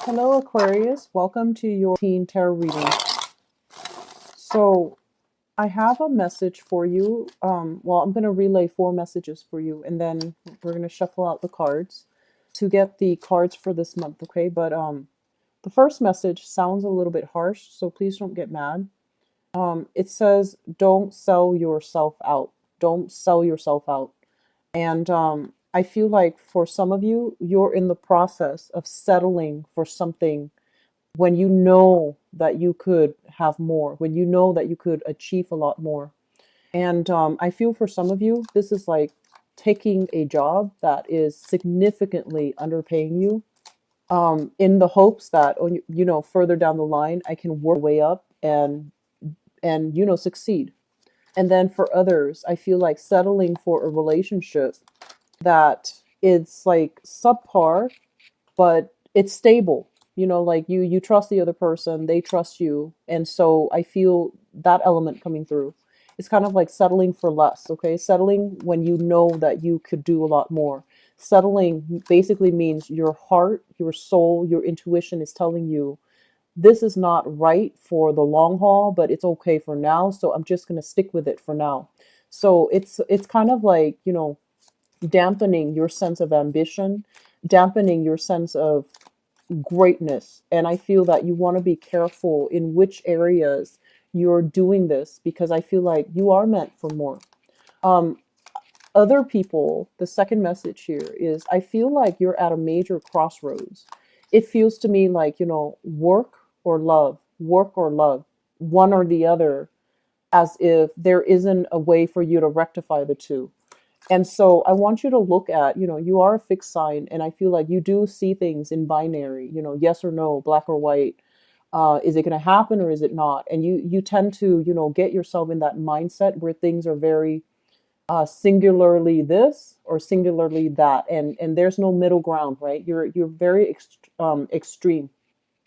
Hello, Aquarius. Welcome to your teen tarot reading. So, I have a message for you. Well, I'm going to relay 4 messages for you, and then we're going to shuffle out the cards to get the cards for this month, okay? But the first message sounds a little bit harsh, so please don't get mad. It says, "Don't sell yourself out. Don't sell yourself out." And I feel like for some of you, you're in the process of settling for something when you know that you could have more, when you know that you could achieve a lot more. And I feel for some of you, this is like taking a job that is significantly underpaying you, in the hopes that, further down the line, I can work my way up and succeed. And then for others, I feel like settling for a relationship that it's like subpar, but it's stable. Like you trust the other person, they trust you. And so I feel that element coming through. It's kind of like settling for less, okay? Settling when you know that you could do a lot more. Settling basically means your heart, your soul, your intuition is telling you this is not right for the long haul, but it's okay for now. So I'm just going to stick with it for now. So it's kind of like, dampening your sense of ambition, dampening your sense of greatness. And I feel that you want to be careful in which areas you're doing this, because I feel like you are meant for more. Um, Other people, the second message here is I feel like you're at a major crossroads. It feels to me like, work or love, one or the other, as if there isn't a way for you to rectify the two. And so I want you to look at, you are a fixed sign, and I feel like you do see things in binary, yes or no, black or white. Is it going to happen or is it not? And you tend to, get yourself in that mindset where things are very singularly this or singularly that, and there's no middle ground, right? You're very extreme.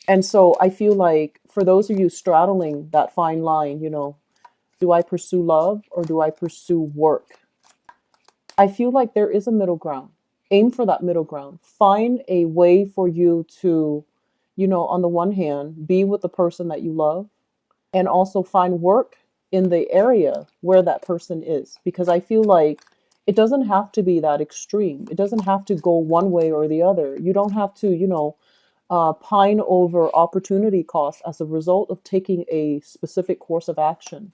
And so I feel like for those of you straddling that fine line, do I pursue love or do I pursue work? I feel like there is a middle ground. Aim for that middle ground. Find a way for you to, on the one hand, be with the person that you love, and also find work in the area where that person is. Because I feel like it doesn't have to be that extreme. It doesn't have to go one way or the other. You don't have to, pine over opportunity costs as a result of taking a specific course of action.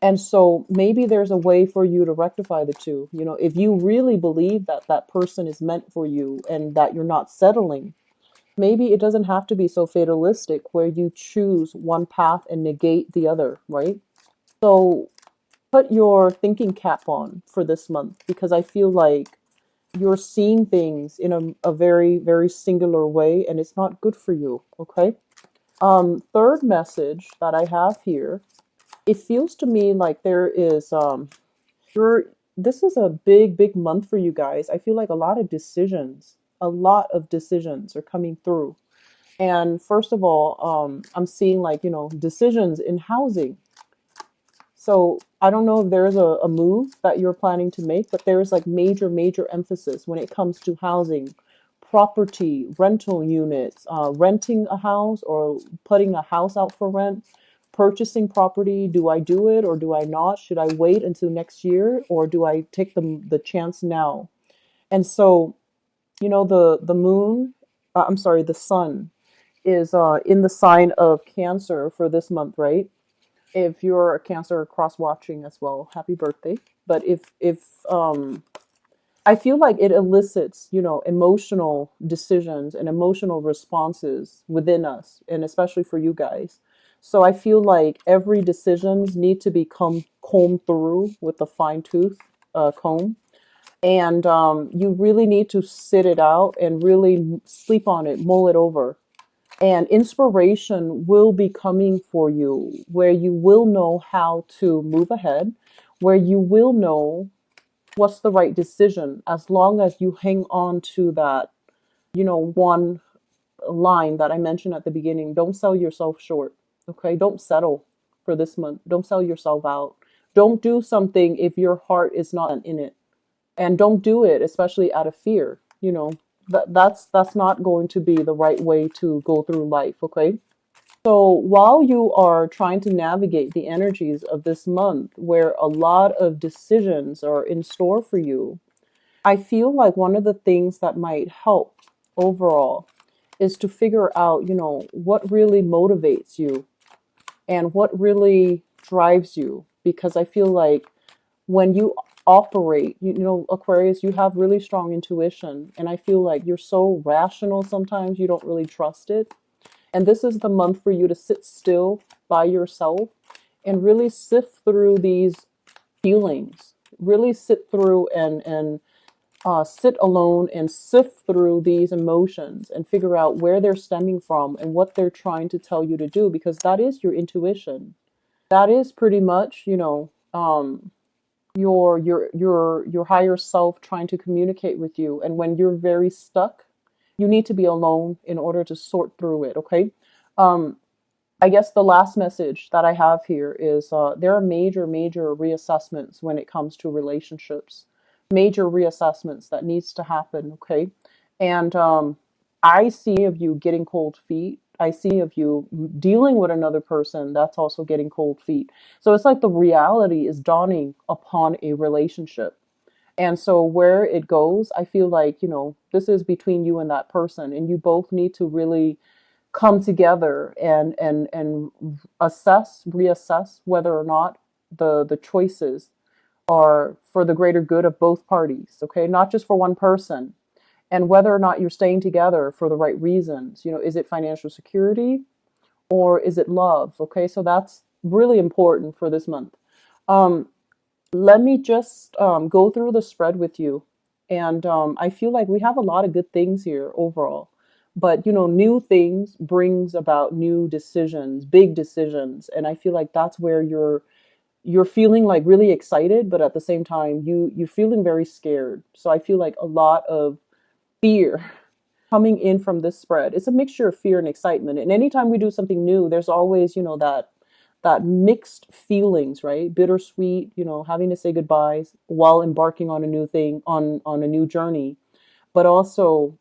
And so maybe there's a way for you to rectify the two. If you really believe that that person is meant for you and that you're not settling, maybe it doesn't have to be so fatalistic where you choose one path and negate the other, right? So put your thinking cap on for this month, because I feel like you're seeing things in a very, very singular way, and it's not good for you, okay? Third message that I have here, it feels to me like there is you're this is a big month for you guys. I feel like a lot of decisions are coming through. And first of all, I'm seeing like, decisions in housing. So I don't know if there's a move that you're planning to make, but there's like major emphasis when it comes to housing, property, rental units, renting a house or putting a house out for rent, purchasing property. Do I do it or do I not? Should I wait until next year or do I take the chance now? And so, the moon, I'm sorry, the sun is in the sign of Cancer for this month, right? If you're a Cancer cross watching as well, happy birthday. But if I feel like it elicits, emotional decisions and emotional responses within us, and especially for you guys. So I feel like every decisions need to be combed through with a fine tooth comb, and you really need to sit it out and really sleep on it, mull it over, and inspiration will be coming for you where you will know how to move ahead, where you will know what's the right decision, as long as you hang on to that, one line that I mentioned at the beginning. Don't sell yourself short. Okay. Don't settle for this month. Don't sell yourself out. Don't do something if your heart is not in it. And don't do it, especially out of fear. That's not going to be the right way to go through life, okay? So while you are trying to navigate the energies of this month where a lot of decisions are in store for you, I feel like one of the things that might help overall is to figure out, what really motivates you and what really drives you. Because I feel like when you operate, Aquarius, you have really strong intuition. And I feel like you're so rational sometimes you don't really trust it. And this is the month for you to sit still by yourself and really sift through these feelings, really sit through and sit alone and sift through these emotions and figure out where they're stemming from and what they're trying to tell you to do, because that is your intuition. That is pretty much, your higher self trying to communicate with you. And when you're very stuck, you need to be alone in order to sort through it. Okay. Um, I guess the last message that I have here is there are major reassessments when it comes to relationships, major reassessments that needs to happen. Okay. And I see of you getting cold feet. I see of you dealing with another person that's also getting cold feet. So it's like the reality is dawning upon a relationship. And so where it goes, I feel like, this is between you and that person, and you both need to really come together and reassess whether or not the choices are for the greater good of both parties, okay? Not just for one person. And whether or not you're staying together for the right reasons. Is it financial security or is it love? Okay, so that's really important for this month. Um, Let me just go through the spread with you. And I feel like we have a lot of good things here overall. But, new things brings about new decisions, big decisions. And I feel like that's where you're feeling like really excited, but at the same time, you're feeling very scared. So I feel like a lot of fear coming in from this spread. It's a mixture of fear and excitement. And anytime we do something new, there's always, that mixed feelings, right? Bittersweet, having to say goodbyes while embarking on a new thing, on a new journey, but also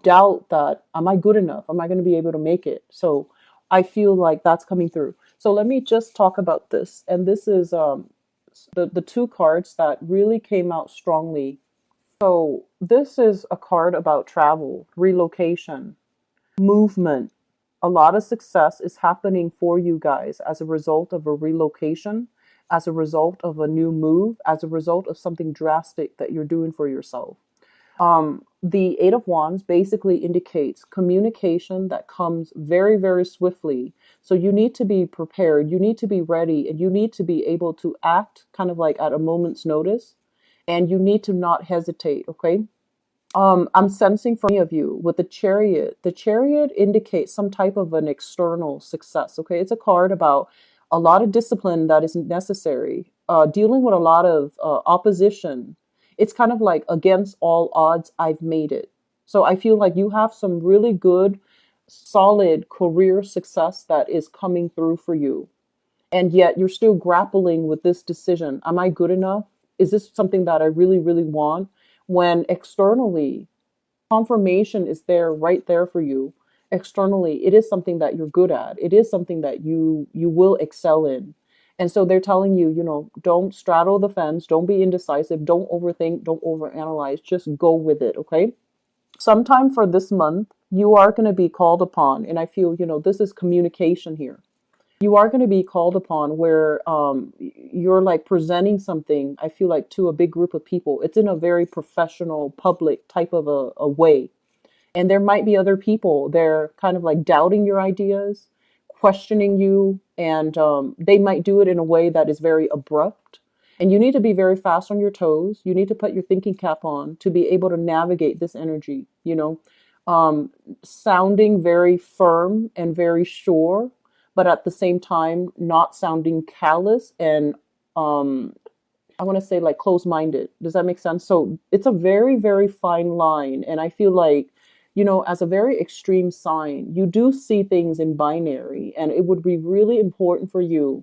doubt that, am I good enough? Am I going to be able to make it? So I feel like that's coming through. So let me just talk about this. And this is the two cards that really came out strongly. So this is a card about travel, relocation, movement. A lot of success is happening for you guys as a result of a relocation, as a result of a new move, as a result of something drastic that you're doing for yourself. The Eight of Wands basically indicates communication that comes very swiftly. So you need to be prepared, you need to be ready, and you need to be able to act kind of like at a moment's notice. And you need to not hesitate, okay? I'm sensing from many of you with the Chariot. The Chariot indicates some type of an external success, okay? It's a card about a lot of discipline that is necessary, dealing with a lot of opposition. It's kind of like against all odds, I've made it. So I feel like you have some really good, solid career success that is coming through for you. And yet you're still grappling with this decision. Am I good enough? Is this something that I really want? When externally, confirmation is there, right there for you. Externally, it is something that you're good at. It is something that you will excel in. And so they're telling you, don't straddle the fence, don't be indecisive, don't overthink, don't overanalyze, just go with it, okay? Sometime for this month, you are going to be called upon, and I feel, this is communication here. You are going to be called upon where you're like presenting something, I feel like, to a big group of people. It's in a very professional, public type of a way. And there might be other people, they're kind of like doubting your ideas, questioning you, and they might do it in a way that is very abrupt. And you need to be very fast on your toes. You need to put your thinking cap on to be able to navigate this energy, sounding very firm and very sure, but at the same time, not sounding callous and I want to say like close-minded. Does that make sense? So it's a very fine line. And I feel like, as a very extreme sign, you do see things in binary, and it would be really important for you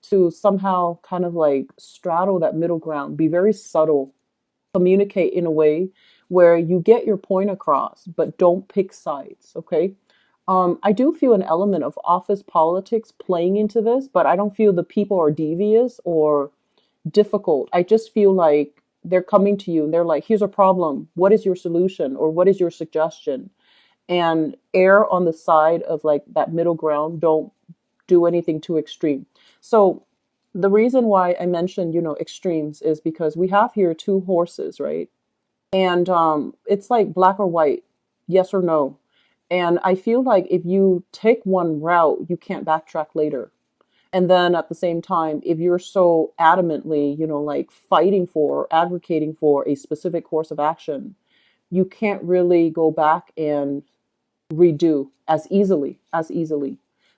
to somehow kind of like straddle that middle ground, be very subtle, communicate in a way where you get your point across, but don't pick sides, okay? I do feel an element of office politics playing into this, but I don't feel the people are devious or difficult. I just feel like they're coming to you and they're like, here's a problem. What is your solution? Or what is your suggestion? And err on the side of like that middle ground. Don't do anything too extreme. So the reason why I mentioned, extremes is because we have here two horses, right? And it's like black or white, yes or no. And I feel like if you take one route, you can't backtrack later. And then at the same time, if you're so adamantly, like fighting for, advocating for a specific course of action, you can't really go back and redo as easily.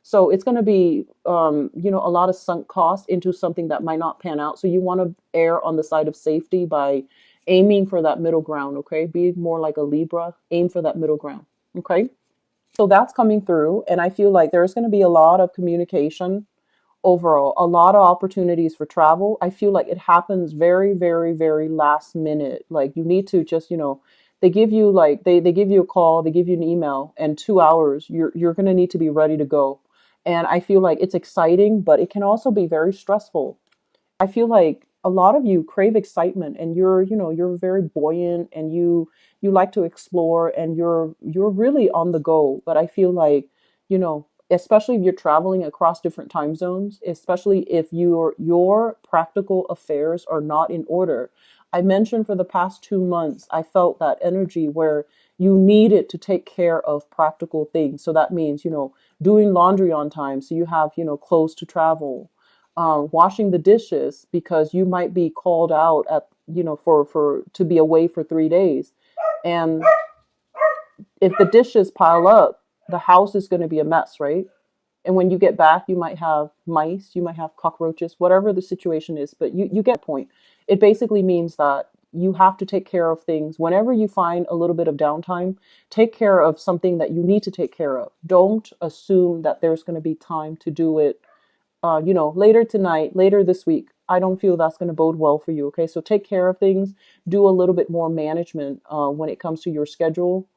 So it's going to be, a lot of sunk cost into something that might not pan out. So you want to err on the side of safety by aiming for that middle ground. Okay. Be more like a Libra, aim for that middle ground. Okay. So that's coming through. And I feel like there's going to be a lot of communication overall, a lot of opportunities for travel. I feel like it happens very, very, very last minute. Like you need to just, they give you like they give you a call, they give you an email, and 2 hours you're gonna need to be ready to go. And I feel like it's exciting, but it can also be very stressful. I feel like a lot of you crave excitement and you're very buoyant and you like to explore and you're really on the go. But I feel like, especially if you're traveling across different time zones, especially if your practical affairs are not in order. I mentioned for the past 2 months, I felt that energy where you needed to take care of practical things. So that means, doing laundry on time so you have, clothes to travel, washing the dishes because you might be called out at for to be away for 3 days, and if the dishes pile up, the house is going to be a mess, right? And when you get back, you might have mice, you might have cockroaches, whatever the situation is, but you get the point. It basically means that you have to take care of things whenever you find a little bit of downtime. Take care of something that you need to take care of. Don't assume that there's going to be time to do it later tonight, later this week. I don't feel that's going to bode well for you. Okay. So take care of things, do a little bit more management when it comes to your schedule,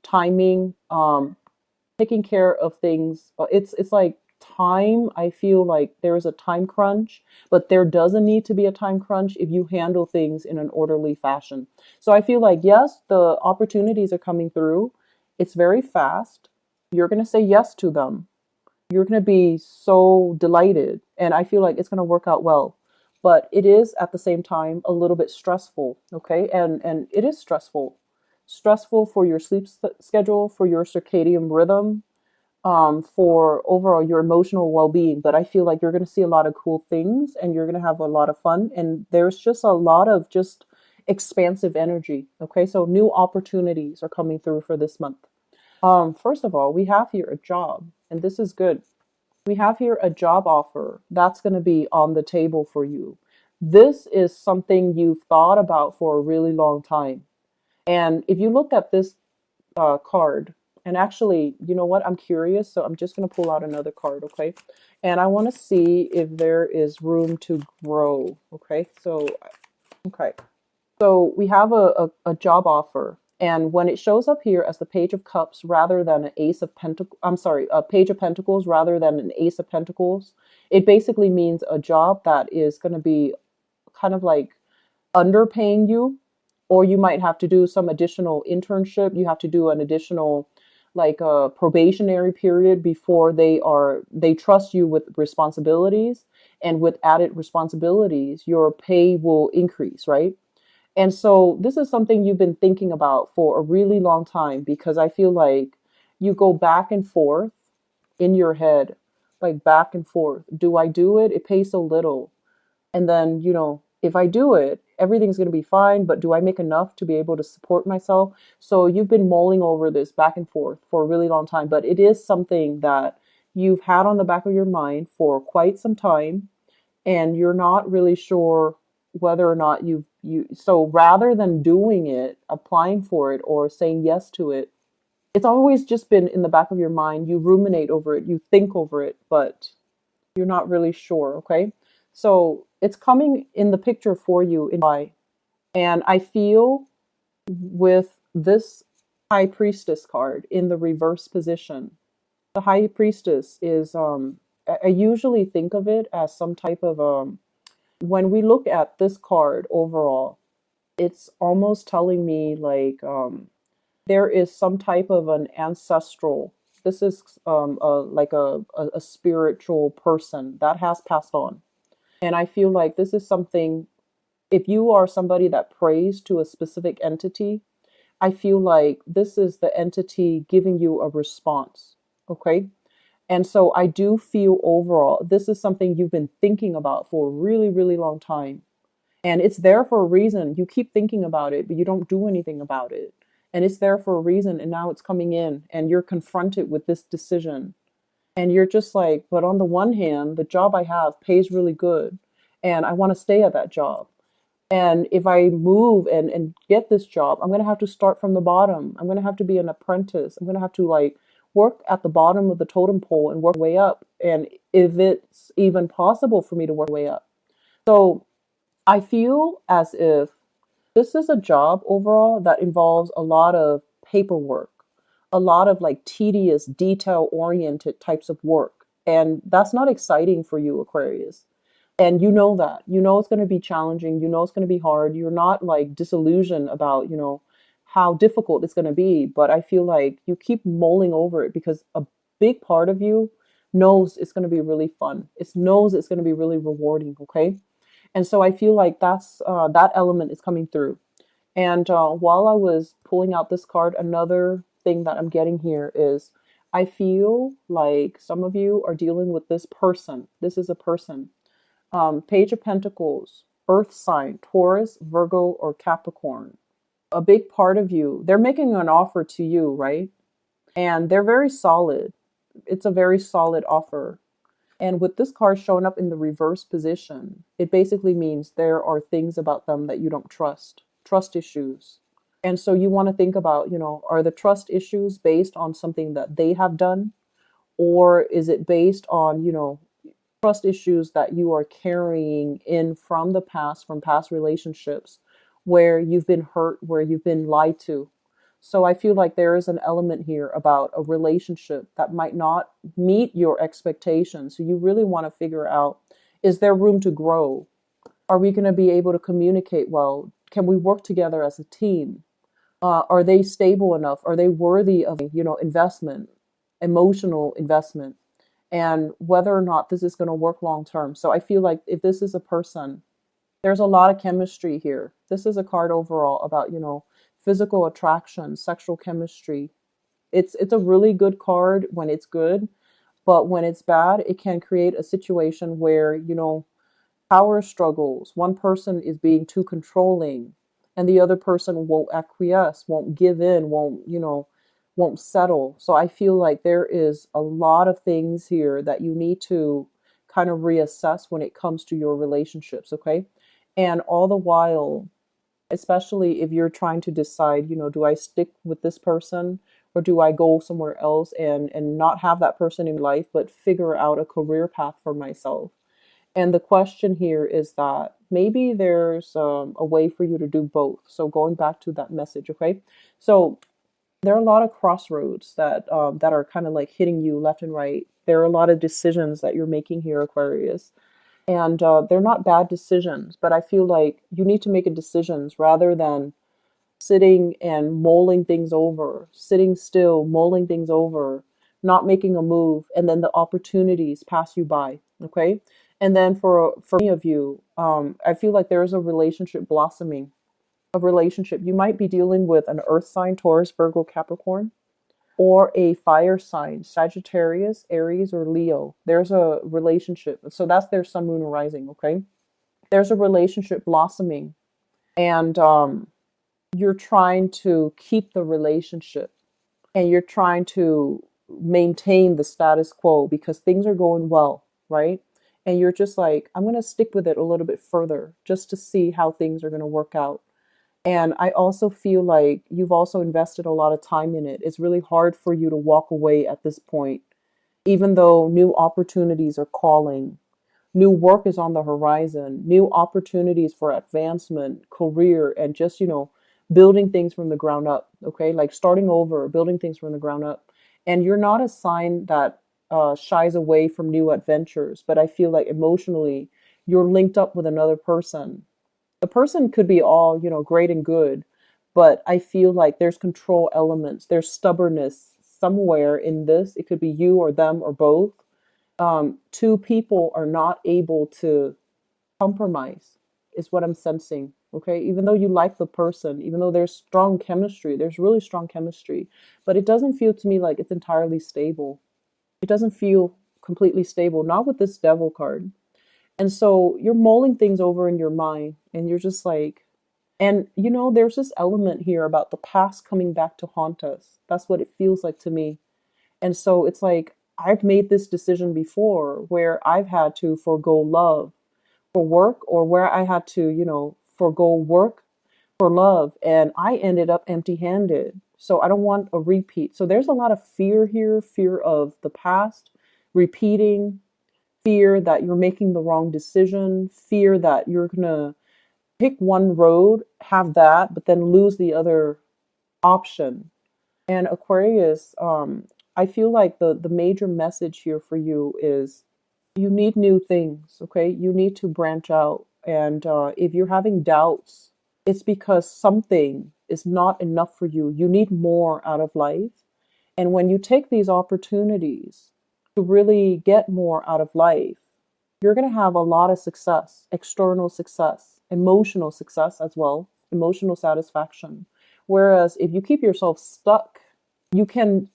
timing, taking care of things. It's like time. I feel like there is a time crunch, but there doesn't need to be a time crunch if you handle things in an orderly fashion. So I feel like, yes, the opportunities are coming through. It's very fast. You're going to say yes to them. You're going to be so delighted. And I feel like it's going to work out well. But it is at the same time a little bit stressful. Okay. And it is stressful. Stressful for your sleep schedule, for your circadian rhythm, for overall your emotional well-being. But I feel like you're going to see a lot of cool things and you're going to have a lot of fun. And there's just a lot of just expansive energy. Okay. So new opportunities are coming through for this month. First of all, we have here a job, and this is good. We have here a job offer that's going to be on the table for you. This is something you've thought about for a really long time. And if you look at this card, and actually, you know what? I'm curious, so I'm just going to pull out another card, okay? And I want to see if there is room to grow, okay? Okay. So we have a job offer. And when it shows up here as the Page of Cups rather than an Ace of Pentacles, I'm sorry, a Page of Pentacles rather than an Ace of Pentacles, it basically means a job that is going to be kind of like underpaying you, or you might have to do some additional internship. You have to do an additional like a probationary period before they trust you with responsibilities, and with added responsibilities, your pay will increase, right? And so this is something you've been thinking about for a really long time, because I feel like you go back and forth in your head, like back and forth. Do I do it? It pays so little. And then, if I do it, everything's going to be fine, but do I make enough to be able to support myself? So you've been mulling over this back and forth for a really long time, but it is something that you've had on the back of your mind for quite some time, and you're not really sure whether or not so rather than doing it, applying for it or saying yes to it, it's always just been in the back of your mind. You ruminate over it, you think over it, but you're not really sure. Okay. So it's coming in the picture for you in July. And I feel with this High Priestess card in the reverse position. The High Priestess is I usually think of it as some type of when we look at this card overall, it's almost telling me like there is some type of an ancestral. This is like a spiritual person that has passed on. And I feel like this is something, if you are somebody that prays to a specific entity, I feel like this is the entity giving you a response. Okay. And so I do feel overall, this is something you've been thinking about for a really, really long time. And it's there for a reason. You keep thinking about it, but you don't do anything about it. And it's there for a reason. And now it's coming in, and you're confronted with this decision. And you're just like, but on the one hand, the job I have pays really good. And I want to stay at that job. And if I move and get this job, I'm going to have to start from the bottom. I'm going to have to be an apprentice. I'm going to have to like work at the bottom of the totem pole and work my way up. And if it's even possible for me to work my way up. So I feel as if this is a job overall that involves a lot of paperwork, a lot of like tedious, detail oriented types of work. And that's not exciting for you, Aquarius. And you know that. You know it's going to be challenging. You know it's going to be hard. You're not like disillusioned about, how difficult it's going to be. But I feel like you keep mulling over it because a big part of you knows it's going to be really fun. It knows it's going to be really rewarding. Okay. And so I feel like that element is coming through. And while I was pulling out this card, another thing that I'm getting here is I feel like some of you are dealing with this person. This is a person. Page of Pentacles, Earth sign, Taurus, Virgo, or Capricorn. A big part of you, they're making an offer to you, right? And they're very solid. It's a very solid offer. And with this card showing up in the reverse position, it basically means there are things about them that you don't trust issues. And so you want to think about, are the trust issues based on something that they have done? Or is it based on, trust issues that you are carrying in from the past, from past relationships where you've been hurt, where you've been lied to? So I feel like there is an element here about a relationship that might not meet your expectations. So you really want to figure out, is there room to grow? Are we going to be able to communicate well? Can we work together as a team? Are they stable enough? Are they worthy of, investment, emotional investment? And whether or not this is going to work long term. So I feel like if this is a person, there's a lot of chemistry here. This is a card overall about, physical attraction, sexual chemistry. It's a really good card when it's good, but when it's bad, it can create a situation where, power struggles. One person is being too controlling and the other person won't acquiesce, won't give in, won't settle. So I feel like there is a lot of things here that you need to kind of reassess when it comes to your relationships, okay? And all the while, especially if you're trying to decide, do I stick with this person or do I go somewhere else and not have that person in life, but figure out a career path for myself. And the question here is that maybe there's a way for you to do both. So going back to that message, okay? So there are a lot of crossroads that are kind of like hitting you left and right. There are a lot of decisions that you're making here, Aquarius. And they're not bad decisions, but I feel like you need to make a decisions rather than sitting and mulling things over, sitting still, mulling things over, not making a move, and then the opportunities pass you by. Okay. And then for many of you, I feel like there is a relationship blossoming, a relationship. You might be dealing with an earth sign, Taurus, Virgo, Capricorn, or a fire sign, Sagittarius, Aries, or Leo. There's a relationship. So that's their sun, moon, and rising. Okay. There's a relationship blossoming, and you're trying to keep the relationship and you're trying to maintain the status quo because things are going well, right? And you're just like, I'm going to stick with it a little bit further just to see how things are going to work out. And I also feel like you've also invested a lot of time in it. It's really hard for you to walk away at this point, even though new opportunities are calling. New work is on the horizon, new opportunities for advancement, career, and just, building things from the ground up, okay? Like starting over, building things from the ground up. And you're not a sign that shies away from new adventures, but I feel like emotionally you're linked up with another person. The person could be all, great and good, but I feel like there's control elements, there's stubbornness somewhere in this. It could be you or them or both. Two people are not able to compromise, is what I'm sensing. Okay, even though you like the person, even though there's strong chemistry, there's really strong chemistry, but it doesn't feel to me like it's entirely stable. It doesn't feel completely stable, not with this devil card. And so you're mulling things over in your mind, and you're just like, and there's this element here about the past coming back to haunt us. That's what it feels like to me. And so it's like, I've made this decision before where I've had to forego love for work, or where I had to, forego work for love, and I ended up empty handed. So I don't want a repeat. So there's a lot of fear here, fear of the past repeating, fear that you're making the wrong decision, fear that you're going to pick one road, have that, but then lose the other option. And Aquarius, I feel like the major message here for you is you need new things, okay? You need to branch out. And if you're having doubts, it's because something is not enough for you. You need more out of life. And when you take these opportunities to really get more out of life, you're going to have a lot of success, external success, emotional success as well, emotional satisfaction. Whereas if you keep yourself stuck, you can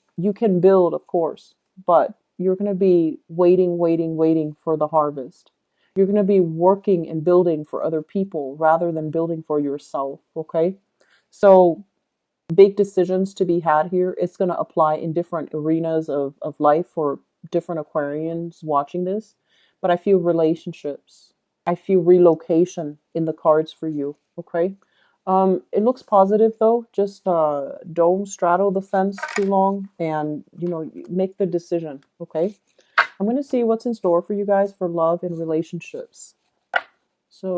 build, of course, but you're going to be waiting for the harvest. You're going to be working and building for other people rather than building for yourself, okay? So big decisions to be had here. It's going to apply in different arenas of life for different Aquarians watching this. But I feel relationships. I feel relocation in the cards for you. Okay. It looks positive though. Just don't straddle the fence too long, and make the decision. Okay. I'm going to see what's in store for you guys for love and relationships. So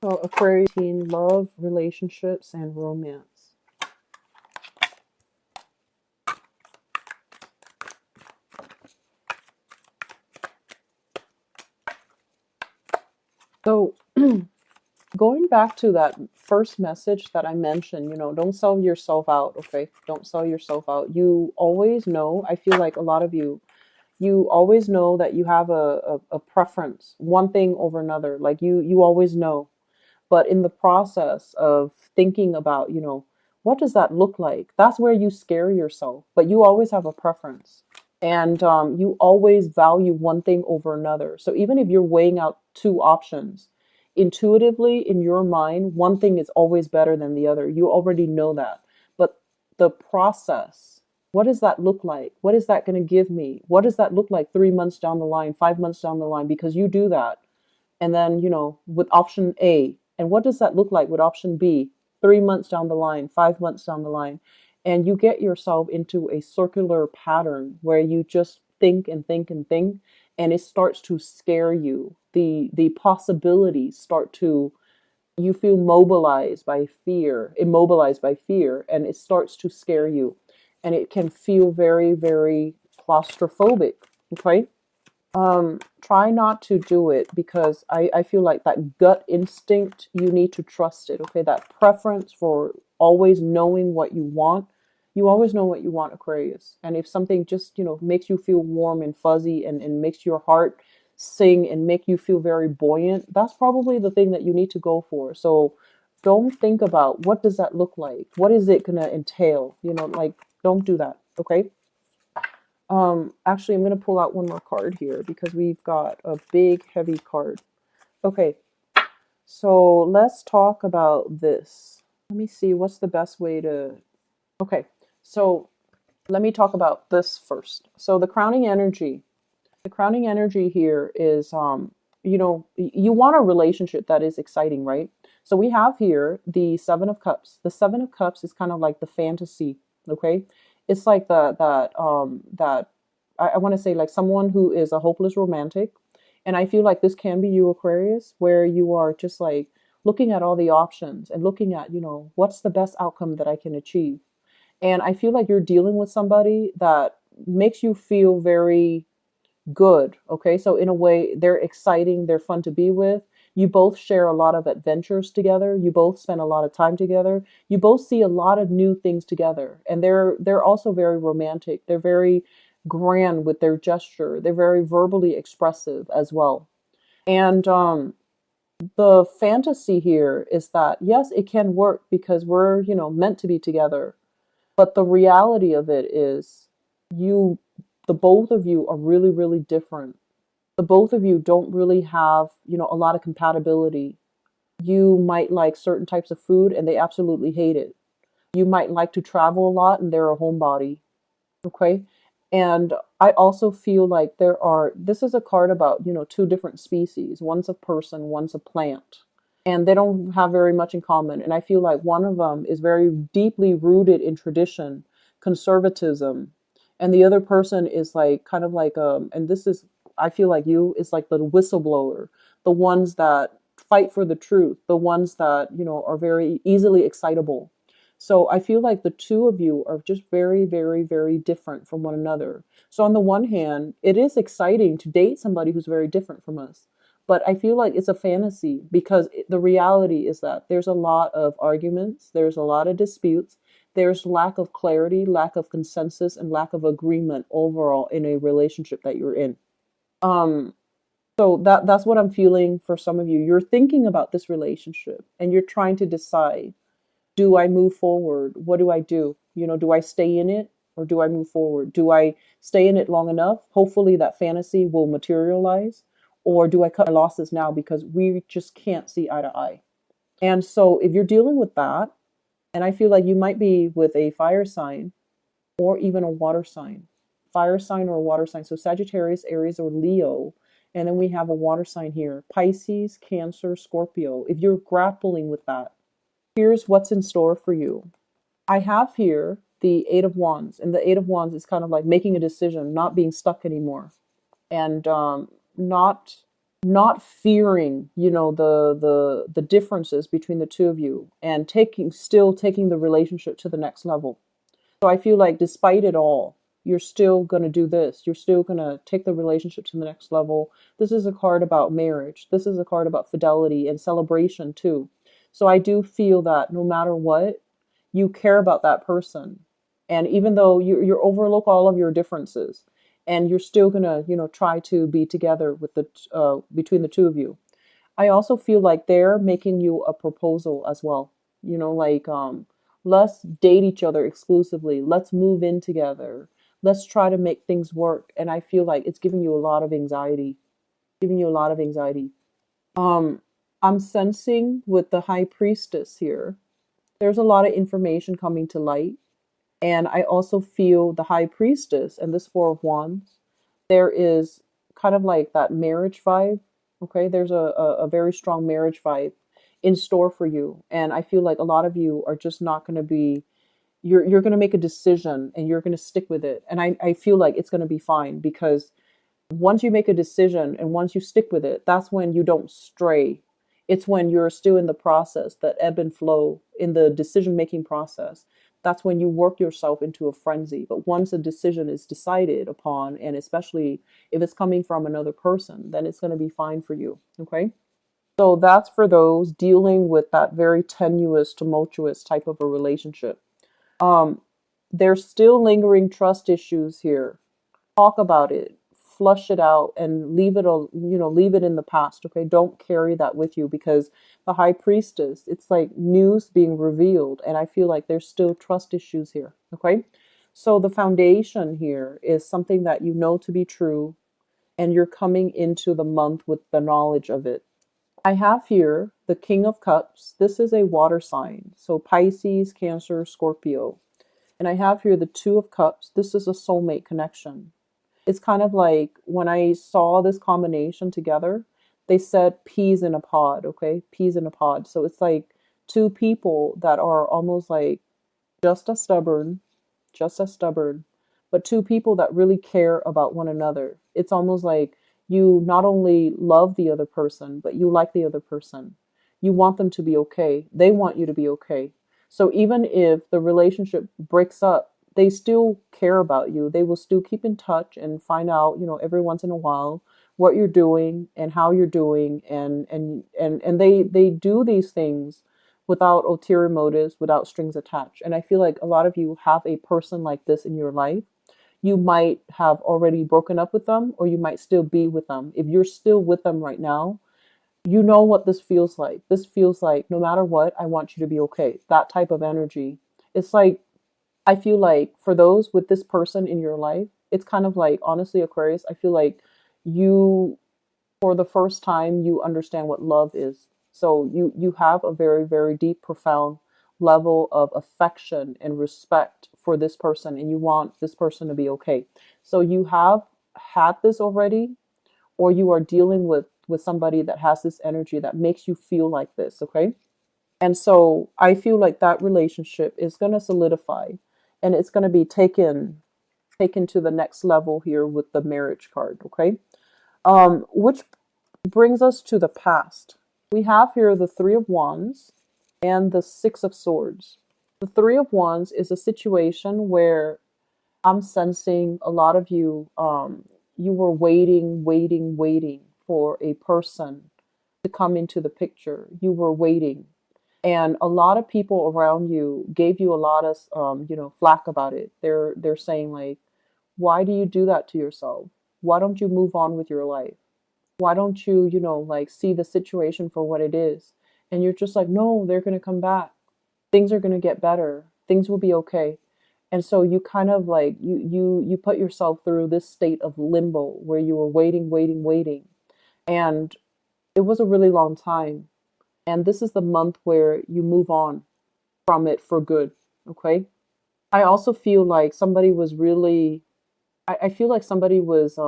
Aquarius, love, relationships, and romance. So going back to that first message that I mentioned, don't sell yourself out, okay? Don't sell yourself out. You always know, I feel like a lot of you always know that you have a preference, one thing over another. Like you always know. But in the process of thinking about, what does that look like? That's where you scare yourself. But you always have a preference. And you always value one thing over another. So even if you're weighing out two options, intuitively in your mind, one thing is always better than the other. You already know that. But the process, what does that look like? What is that going to give me? What does that look like 3 months down the line, 5 months down the line? Because you do that. And then, with option A, and what does that look like with option B, 3 months down the line, 5 months down the line? And you get yourself into a circular pattern where you just think and think and think, and it starts to scare you. The possibilities start to, you feel immobilized by fear, and it starts to scare you. And it can feel very, very claustrophobic. Okay? Try not to do it, because I feel like that gut instinct, you need to trust it. Okay, that preference for always knowing what you want. You always know what you want, Aquarius. And if something just, makes you feel warm and fuzzy, and makes your heart sing and make you feel very buoyant, that's probably the thing that you need to go for. So don't think about what does that look like? What is it gonna entail? Like, don't do that, okay? Actually, I'm going to pull out one more card here because we've got a big, heavy card. Okay, so let's talk about this. Let me see, what's the best way to... Okay, so let me talk about this first. So the crowning energy here is, you want a relationship that is exciting, right? So we have here the Seven of Cups. The Seven of Cups is kind of like the fantasy, okay? It's like that I want to say like someone who is a hopeless romantic. And I feel like this can be you, Aquarius, where you are just like looking at all the options and looking at, what's the best outcome that I can achieve. And I feel like you're dealing with somebody that makes you feel very good. Okay. So in a way, they're exciting, they're fun to be with. You both share a lot of adventures together. You both spend a lot of time together. You both see a lot of new things together. And they're also very romantic. They're very grand with their gesture. They're very verbally expressive as well. And the fantasy here is that yes, it can work because we're, meant to be together. But the reality of it is you the both of you are really, really different. The both of you don't really have, a lot of compatibility. You might like certain types of food and they absolutely hate it. You might like to travel a lot and they're a homebody. Okay. And I also feel like this is a card about, two different species. One's a person, one's a plant. And they don't have very much in common. And I feel like one of them is very deeply rooted in tradition, conservatism. And the other person is like kind of like, and this is, I feel like you is like the whistleblower, the ones that fight for the truth, the ones that, are very easily excitable. So I feel like the two of you are just very, very, very different from one another. So on the one hand, it is exciting to date somebody who's very different from us. But I feel like it's a fantasy because the reality is that there's a lot of arguments, there's a lot of disputes, there's lack of clarity, lack of consensus, and lack of agreement overall in a relationship that you're in. Um, so that's what I'm feeling for some of you. You're thinking about this relationship and you're trying to decide, do I move forward? What do I do? Do I stay in it or do I move forward? Do I stay in it long enough? Hopefully that fantasy will materialize. Or do I cut my losses now because we just can't see eye to eye? And so if you're dealing with that, and I feel like you might be with a fire sign or even a water sign, fire sign or a water sign. So Sagittarius, Aries, or Leo. And then we have a water sign here, Pisces, Cancer, Scorpio. If you're grappling with that, here's what's in store for you. I have here the Eight of Wands, and the Eight of Wands is kind of like making a decision, not being stuck anymore, and not not fearing, the differences between the two of you, and taking the relationship to the next level. So I feel like despite it all, you're still going to do this. You're still going to take the relationship to the next level. This is a card about marriage. This is a card about fidelity and celebration too. So I do feel that no matter what, you care about that person. And even though you overlook all of your differences and you're still going to, try to be together with between the two of you. I also feel like they're making you a proposal as well. Like let's date each other exclusively. Let's move in together. Let's try to make things work. And I feel like it's giving you a lot of anxiety. Giving you a lot of anxiety. Um I'm sensing with the high priestess here, there's a lot of information coming to light. And I also feel the high priestess and this four of wands, there is kind of like that marriage vibe. Okay, there's a very strong marriage vibe in store for you. And I feel like a lot of you are just not going to be, you're going to make a decision and you're going to stick with it. And I feel like it's going to be fine because once you make a decision and once you stick with it, that's when you don't stray. It's when you're still in the process, that ebb and flow in the decision making process. That's when you work yourself into a frenzy. But once a decision is decided upon, and especially if it's coming from another person, then it's going to be fine for you. Okay. So that's for those dealing with that very tenuous, tumultuous type of a relationship. Um, there's still lingering trust issues here. Talk about it, flush it out, and leave it in the past. Okay, don't carry that with you because the high priestess, it's like news being revealed, and I feel like there's still trust issues here. Okay, so the foundation here is something that you know to be true, and you're coming into the month with the knowledge of it. I have here the King of Cups. This is a water sign, so Pisces, Cancer, Scorpio. And I have here the Two of Cups. This is a soulmate connection. It's kind of like when I saw this combination together, they said peas in a pod, okay? Peas in a pod. So it's like two people that are almost like just as stubborn, just as stubborn, but two people that really care about one another. It's almost like you not only love the other person, but you like the other person. You want them to be okay. They want you to be okay. So even if the relationship breaks up, they still care about you. They will still keep in touch and find out, every once in a while what you're doing and how you're doing, and they do these things without ulterior motives, without strings attached. And I feel like a lot of you have a person like this in your life. You might have already broken up with them, or you might still be with them. If you're still with them right now, you know what this feels like. This feels like no matter what, I want you to be okay. That type of energy. It's like, I feel like for those with this person in your life, it's kind of like, honestly, Aquarius, I feel like you, for the first time, you understand what love is. So you have a very, very deep, profound level of affection and respect for this person, and you want this person to be okay. So you have had this already, or you are dealing with somebody that has this energy that makes you feel like this, okay? And so I feel like that relationship is going to solidify, and it's going to be taken to the next level here with the marriage card, okay? Which brings us to the past. We have here the Three of Wands and the Six of Swords. The Three of Wands is a situation where I'm sensing a lot of you, you were waiting for a person to come into the picture. You were waiting. And a lot of people around you gave you a lot of, flack about it. They're saying like, why do you do that to yourself? Why don't you move on with your life? Why don't you, like see the situation for what it is? And you're just like, no, they're going to come back. Things are going to get better. Things will be okay. And so you kind of like, you put yourself through this state of limbo where you were waiting. And it was a really long time. And this is the month where you move on from it for good. Okay. I also feel like somebody was really, I feel like somebody was,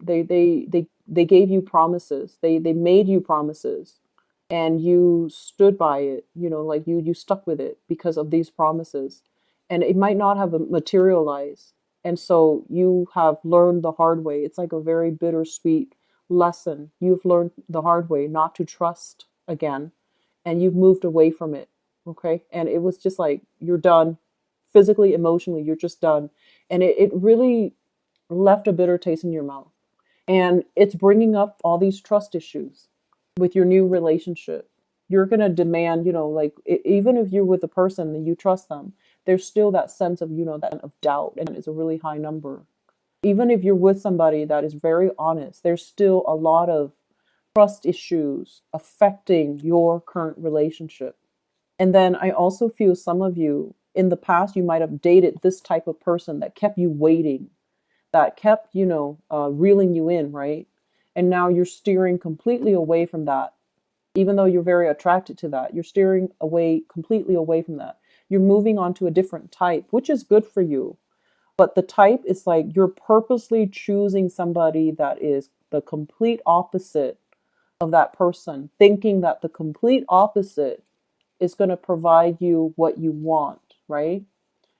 they gave you promises. They made you promises, and you stood by it, like you stuck with it because of these promises, and it might not have materialized. And so you have learned the hard way. It's like a very bittersweet lesson. You've learned the hard way not to trust again, and you've moved away from it. Okay. And it was just like, you're done physically, emotionally, you're just done. And it really left a bitter taste in your mouth. And it's bringing up all these trust issues with your new relationship. You're going to demand, like, even if you're with a person and you trust them, there's still that sense of, that of doubt, and it's a really high number. Even if you're with somebody that is very honest, there's still a lot of trust issues affecting your current relationship. And then I also feel some of you in the past, you might have dated this type of person that kept you waiting, that kept, reeling you in, right? And now you're steering completely away from that. Even though you're very attracted to that, you're steering completely away from that. You're moving on to a different type, which is good for you. But the type is like you're purposely choosing somebody that is the complete opposite of that person, thinking that the complete opposite is going to provide you what you want, right?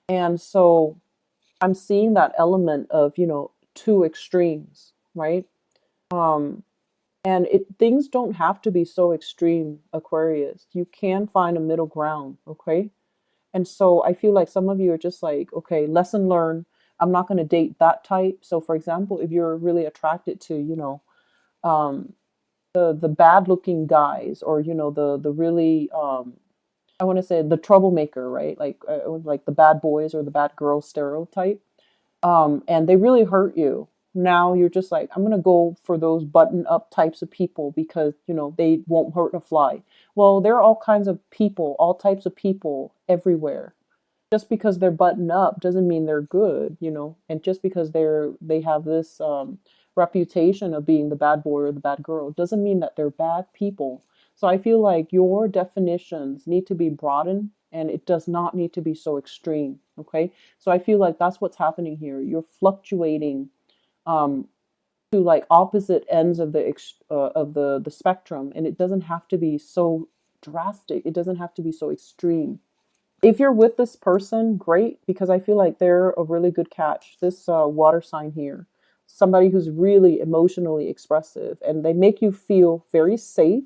And so I'm seeing that element of, two extremes, right? Um, and things don't have to be so extreme, Aquarius. You can find a middle ground, okay? And so I feel like some of you are just like, okay, lesson learned. I'm not going to date that type. So for example, if you're really attracted to, um, the bad looking guys, or, the really, I want to say the troublemaker, right? Like the bad boys or the bad girls stereotype. And they really hurt you. Now you're just like, I'm going to go for those button up types of people because, they won't hurt a fly. Well, there are all kinds of people, all types of people everywhere. Just because they're buttoned up doesn't mean they're good, and just because they have this reputation of being the bad boy or the bad girl doesn't mean that they're bad people. So I feel like your definitions need to be broadened, and it does not need to be so extreme. Okay. So I feel like that's what's happening here. You're fluctuating um, to like opposite ends of the spectrum, and it doesn't have to be so drastic. It doesn't have to be so extreme. If you're with this person, great, because I feel like they're a really good catch. This water sign here, somebody who's really emotionally expressive, and they make you feel very safe.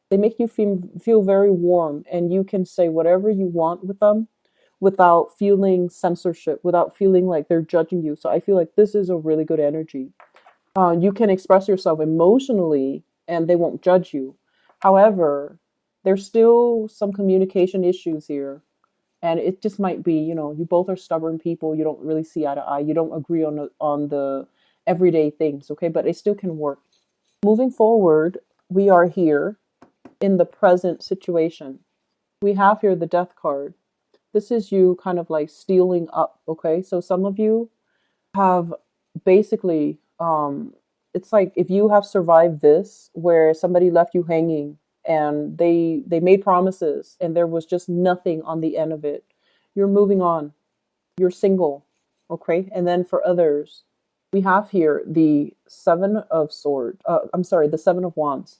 They make you feel very warm, and you can say whatever you want with them without feeling censorship, without feeling like they're judging you. So I feel like this is a really good energy. You can express yourself emotionally and they won't judge you. However, there's still some communication issues here. And it just might be, you both are stubborn people. You don't really see eye to eye. You don't agree on the everyday things, okay? But it still can work. Moving forward, we are here in the present situation. We have here the death card. This is you kind of like stealing up, okay? So some of you have basically it's like if you have survived this where somebody left you hanging and they made promises and there was just nothing on the end of it. You're moving on. You're single, okay? And then for others, we have here the the 7 of wands.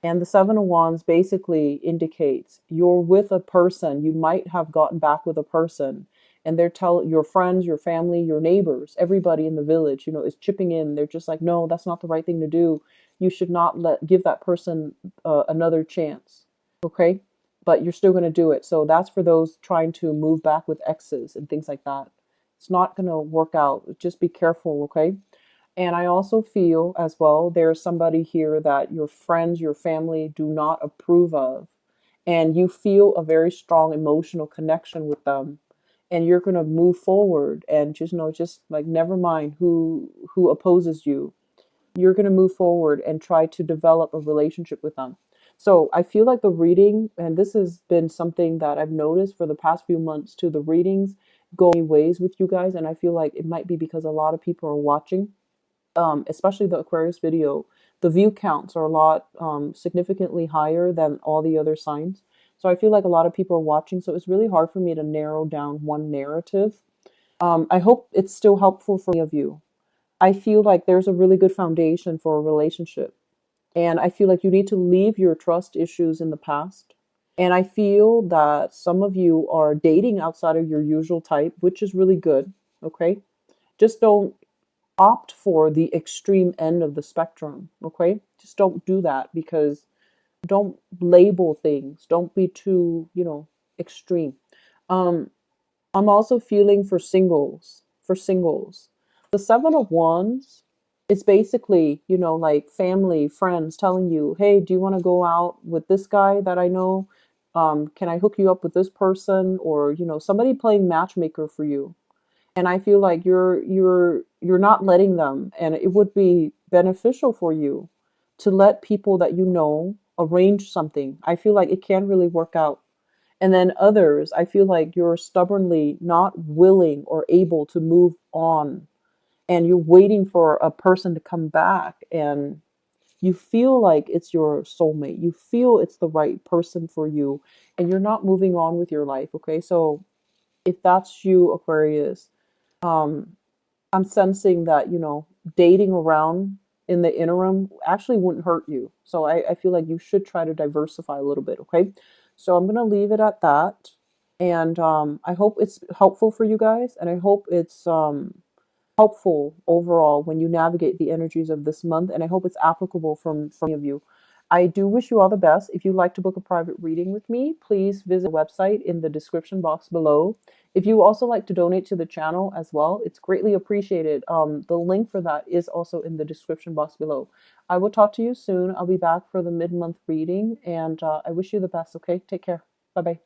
And the 7 of wands basically indicates you're with a person. You might have gotten back with a person, and they're telling your friends, your family, your neighbors, everybody in the village, is chipping in. They're just like, no, that's not the right thing to do. You should not give that person another chance. Okay, but you're still going to do it. So that's for those trying to move back with exes and things like that. It's not going to work out. Just be careful, okay? And I also feel as well, there's somebody here that your friends, your family do not approve of. And you feel a very strong emotional connection with them. And you're going to move forward and just like, never mind who opposes you. You're going to move forward and try to develop a relationship with them. So I feel like the reading, and this has been something that I've noticed for the past few months too, the readings go many ways with you guys. And I feel like it might be because a lot of people are watching, especially the Aquarius video. The view counts are a lot significantly higher than all the other signs. So I feel like a lot of people are watching. So it's really hard for me to narrow down one narrative. I hope it's still helpful for any of you. I feel like there's a really good foundation for a relationship. And I feel like you need to leave your trust issues in the past. And I feel that some of you are dating outside of your usual type, which is really good. Okay. Just don't opt for the extreme end of the spectrum. Okay. Just don't do that, because don't label things. Don't be too, extreme. Um, I'm also feeling for singles. For singles, the 7 of wands, it's basically, like family, friends telling you, hey, do you want to go out with this guy that I know? Can I hook you up with this person? Or, somebody playing matchmaker for you. And I feel like you're not letting them, and it would be beneficial for you to let people that arrange something. I feel like it can really work out. And then others, I feel like you're stubbornly not willing or able to move on, and you're waiting for a person to come back, and you feel like it's your soulmate. You feel it's the right person for you, and you're not moving on with your life. Okay. So if that's you, Aquarius, um, I'm sensing that, dating around in the interim actually wouldn't hurt you. So I feel like you should try to diversify a little bit, okay? So I'm going to leave it at that. And I hope it's helpful for you guys. And I hope it's helpful overall when you navigate the energies of this month. And I hope it's applicable from any of you. I do wish you all the best. If you'd like to book a private reading with me, please visit the website in the description box below. If you also like to donate to the channel as well, it's greatly appreciated. The link for that is also in the description box below. I will talk to you soon. I'll be back for the mid-month reading, and I wish you the best, okay? Take care. Bye-bye.